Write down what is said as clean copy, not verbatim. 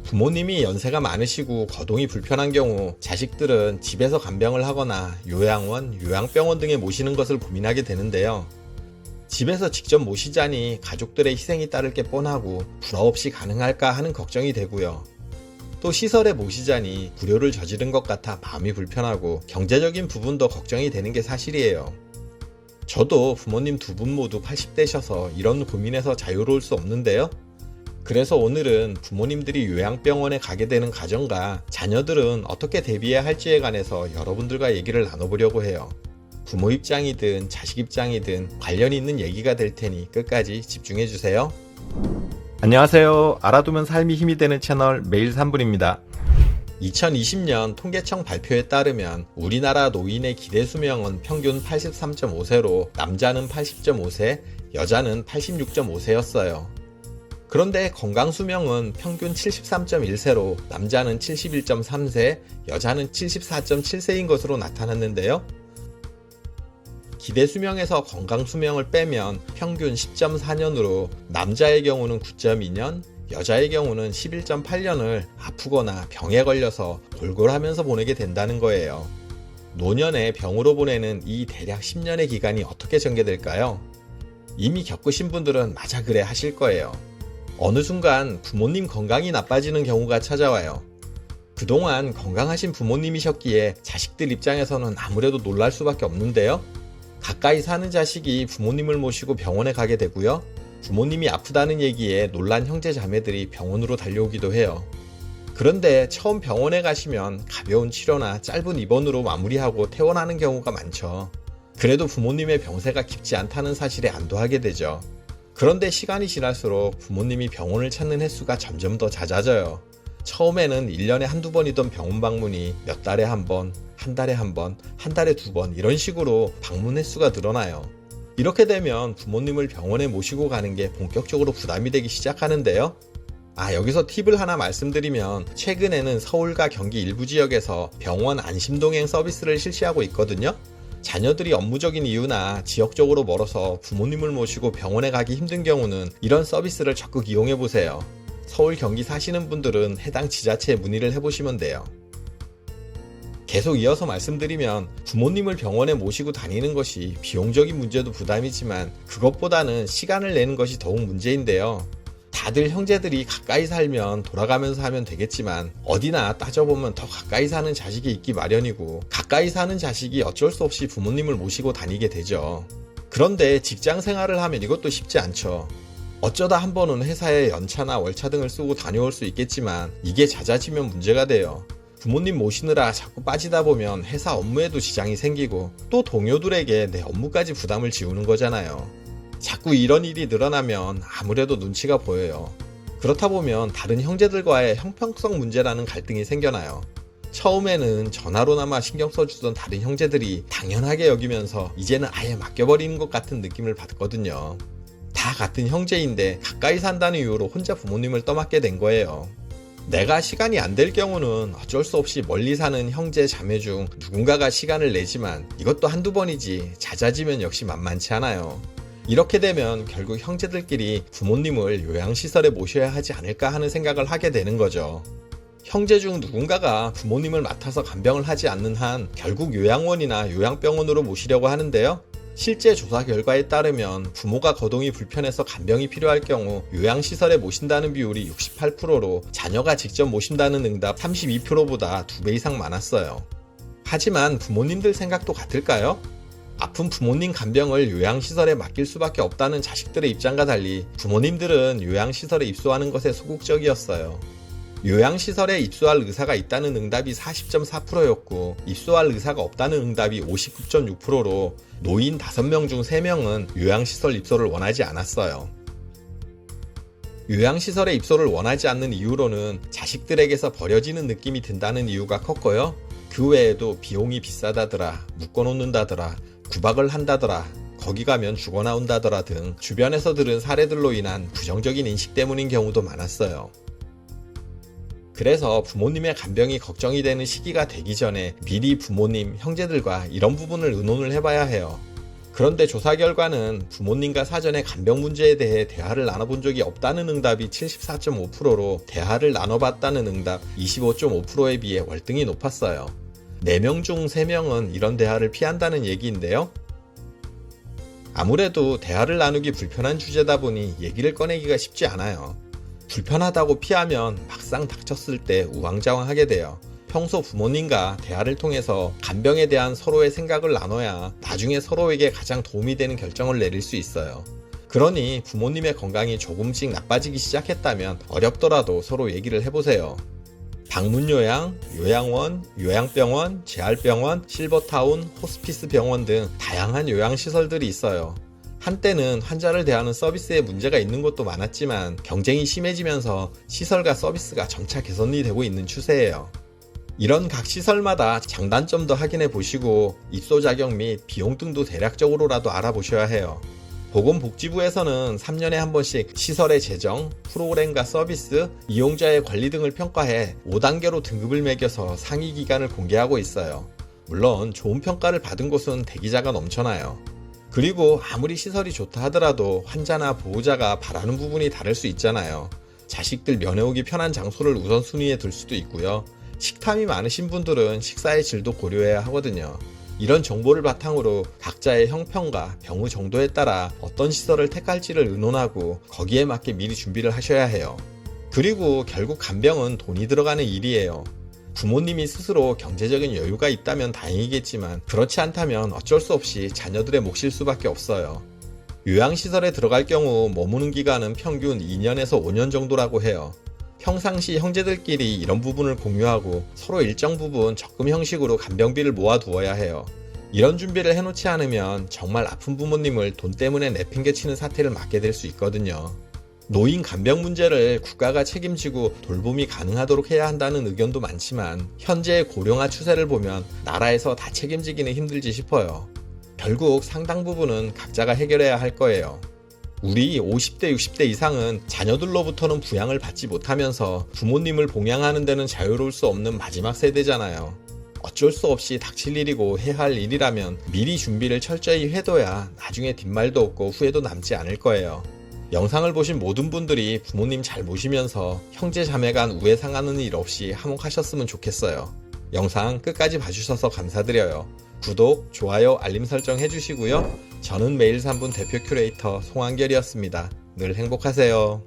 부모님이 연세가 많으시고 거동이 불편한 경우 자식들은 집에서 간병을 하거나 요양원, 요양병원 등에 모시는 것을 고민하게 되는데요. 집에서 직접 모시자니 가족들의 희생이 따를 게 뻔하고 불화 없이 가능할까 하는 걱정이 되고요. 또 시설에 모시자니 불효를 저지른 것 같아 마음이 불편하고 경제적인 부분도 걱정이 되는 게 사실이에요. 저도 부모님 두 분 모두 80대셔서 이런 고민에서 자유로울 수 없는데요. 그래서 오늘은 부모님들이 요양병원에 가게 되는 가정과 자녀들은 어떻게 대비해야 할지에 관해서 여러분들과 얘기를 나눠보려고 해요. 부모 입장이든 자식 입장이든 관련이 있는 얘기가 될 테니 끝까지 집중해주세요. 안녕하세요. 알아두면 삶이 힘이 되는 채널 매일 3분입니다. 2020년 통계청 발표에 따르면 우리나라 노인의 기대 수명은 평균 83.5세로 남자는 80.5세, 여자는 86.5세였어요. 그런데 건강수명은 평균 73.1세로 남자는 71.3세, 여자는 74.7세인 것으로 나타났는데요. 기대수명에서 건강수명을 빼면 평균 10.4년으로 남자의 경우는 9.2년, 여자의 경우는 11.8년을 아프거나 병에 걸려서 골골하면서 보내게 된다는 거예요. 노년에 병으로 보내는 이 대략 10년의 기간이 어떻게 전개될까요? 이미 겪으신 분들은 맞아 그래 하실 거예요. 어느 순간 부모님 건강이 나빠지는 경우가 찾아와요. 그동안 건강하신 부모님이셨기에 자식들 입장에서는 아무래도 놀랄 수밖에 없는데요. 가까이 사는 자식이 부모님을 모시고 병원에 가게 되고요. 부모님이 아프다는 얘기에 놀란 형제 자매들이 병원으로 달려오기도 해요. 그런데 처음 병원에 가시면 가벼운 치료나 짧은 입원으로 마무리하고 퇴원하는 경우가 많죠. 그래도 부모님의 병세가 깊지 않다는 사실에 안도하게 되죠. 그런데 시간이 지날수록 부모님이 병원을 찾는 횟수가 점점 더 잦아져요. 처음에는 1년에 한두 번이던 병원 방문이 몇 달에 한 번, 한 달에 한 번, 한 달에 두 번 이런 식으로 방문 횟수가 늘어나요. 이렇게 되면 부모님을 병원에 모시고 가는 게 본격적으로 부담이 되기 시작하는데요. 여기서 팁을 하나 말씀드리면 최근에는 서울과 경기 일부 지역에서 병원 안심동행 서비스를 실시하고 있거든요. 자녀들이 업무적인 이유나 지역적으로 멀어서 부모님을 모시고 병원에 가기 힘든 경우는 이런 서비스를 적극 이용해보세요. 서울, 경기 사시는 분들은 해당 지자체에 문의를 해보시면 돼요. 계속 이어서 말씀드리면 부모님을 병원에 모시고 다니는 것이 비용적인 문제도 부담이지만 그것보다는 시간을 내는 것이 더욱 문제인데요. 다들 형제들이 가까이 살면 돌아가면서 하면 되겠지만 어디나 따져보면 더 가까이 사는 자식이 있기 마련이고 가까이 사는 자식이 어쩔 수 없이 부모님을 모시고 다니게 되죠. 그런데 직장 생활을 하면 이것도 쉽지 않죠. 어쩌다 한 번은 회사에 연차나 월차 등을 쓰고 다녀올 수 있겠지만 이게 잦아지면 문제가 돼요. 부모님 모시느라 자꾸 빠지다 보면 회사 업무에도 지장이 생기고 또 동료들에게 내 업무까지 부담을 지우는 거잖아요. 자꾸 이런 일이 늘어나면 아무래도 눈치가 보여요. 그렇다 보면 다른 형제들과의 형평성 문제라는 갈등이 생겨나요. 처음에는 전화로나마 신경 써주던 다른 형제들이 당연하게 여기면서 이제는 아예 맡겨버리는 것 같은 느낌을 받거든요. 다 같은 형제인데 가까이 산다는 이유로 혼자 부모님을 떠맡게 된 거예요. 내가 시간이 안 될 경우는 어쩔 수 없이 멀리 사는 형제 자매 중 누군가가 시간을 내지만 이것도 한두 번이지 잦아지면 역시 만만치 않아요. 이렇게 되면 결국 형제들끼리 부모님을 요양시설에 모셔야 하지 않을까 하는 생각을 하게 되는 거죠. 형제 중 누군가가 부모님을 맡아서 간병을 하지 않는 한 결국 요양원이나 요양병원으로 모시려고 하는데요. 실제 조사 결과에 따르면 부모가 거동이 불편해서 간병이 필요할 경우 요양시설에 모신다는 비율이 68%로 자녀가 직접 모신다는 응답 32%보다 2배 이상 많았어요. 하지만 부모님들 생각도 같을까요? 아픈 부모님 간병을 요양시설에 맡길 수밖에 없다는 자식들의 입장과 달리 부모님들은 요양시설에 입소하는 것에 소극적이었어요. 요양시설에 입소할 의사가 있다는 응답이 40.4%였고 입소할 의사가 없다는 응답이 59.6%로 노인 5명 중 3명은 요양시설 입소를 원하지 않았어요. 요양시설에 입소를 원하지 않는 이유로는 자식들에게서 버려지는 느낌이 든다는 이유가 컸고요. 그 외에도 비용이 비싸다더라, 묶어놓는다더라, 구박을 한다더라, 거기 가면 죽어나온다더라 등 주변에서 들은 사례들로 인한 부정적인 인식 때문인 경우도 많았어요. 그래서 부모님의 간병이 걱정이 되는 시기가 되기 전에 미리 부모님, 형제들과 이런 부분을 의논을 해봐야 해요. 그런데 조사 결과는 부모님과 사전에 간병 문제에 대해 대화를 나눠본 적이 없다는 응답이 74.5%로 대화를 나눠봤다는 응답 25.5%에 비해 월등히 높았어요. 4명 중 3명은 이런 대화를 피한다는 얘기인데요. 아무래도 대화를 나누기 불편한 주제다 보니 얘기를 꺼내기가 쉽지 않아요. 불편하다고 피하면 막상 닥쳤을 때 우왕좌왕하게 돼요. 평소 부모님과 대화를 통해서 간병에 대한 서로의 생각을 나눠야 나중에 서로에게 가장 도움이 되는 결정을 내릴 수 있어요. 그러니 부모님의 건강이 조금씩 나빠지기 시작했다면 어렵더라도 서로 얘기를 해보세요. 방문요양, 요양원, 요양병원, 재활병원, 실버타운, 호스피스 병원 등 다양한 요양시설들이 있어요. 한때는 환자를 대하는 서비스에 문제가 있는 곳도 많았지만 경쟁이 심해지면서 시설과 서비스가 점차 개선이 되고 있는 추세예요. 이런 각 시설마다 장단점도 확인해 보시고 입소 자격 및 비용 등도 대략적으로라도 알아보셔야 해요. 보건복지부에서는 3년에 한 번씩 시설의 재정, 프로그램과 서비스, 이용자의 관리 등을 평가해 5단계로 등급을 매겨서 상위 기간을 공개하고 있어요. 물론 좋은 평가를 받은 곳은 대기자가 넘쳐나요. 그리고 아무리 시설이 좋다 하더라도 환자나 보호자가 바라는 부분이 다를 수 있잖아요. 자식들 면회오기 편한 장소를 우선순위에 둘 수도 있고요. 식탐이 많으신 분들은 식사의 질도 고려해야 하거든요. 이런 정보를 바탕으로 각자의 형편과 병의 정도에 따라 어떤 시설을 택할지를 의논하고 거기에 맞게 미리 준비를 하셔야 해요. 그리고 결국 간병은 돈이 들어가는 일이에요. 부모님이 스스로 경제적인 여유가 있다면 다행이겠지만 그렇지 않다면 어쩔 수 없이 자녀들의 몫일 수밖에 없어요. 요양시설에 들어갈 경우 머무는 기간은 평균 2년에서 5년 정도라고 해요. 평상시 형제들끼리 이런 부분을 공유하고 서로 일정 부분 적금 형식으로 간병비를 모아두어야 해요. 이런 준비를 해놓지 않으면 정말 아픈 부모님을 돈 때문에 내팽개치는 사태를 맞게 될 수 있거든요. 노인 간병 문제를 국가가 책임지고 돌봄이 가능하도록 해야 한다는 의견도 많지만 현재의 고령화 추세를 보면 나라에서 다 책임지기는 힘들지 싶어요. 결국 상당 부분은 각자가 해결해야 할 거예요. 우리 50대, 60대 이상은 자녀들로부터는 부양을 받지 못하면서 부모님을 봉양하는 데는 자유로울 수 없는 마지막 세대잖아요. 어쩔 수 없이 닥칠 일이고 해야 할 일이라면 미리 준비를 철저히 해둬야 나중에 뒷말도 없고 후회도 남지 않을 거예요. 영상을 보신 모든 분들이 부모님 잘 모시면서 형제 자매 간 우애 상하는 일 없이 화목하셨으면 좋겠어요. 영상 끝까지 봐주셔서 감사드려요. 구독, 좋아요, 알림 설정 해주시고요. 저는 매일 3분 대표 큐레이터 송한결이었습니다. 늘 행복하세요.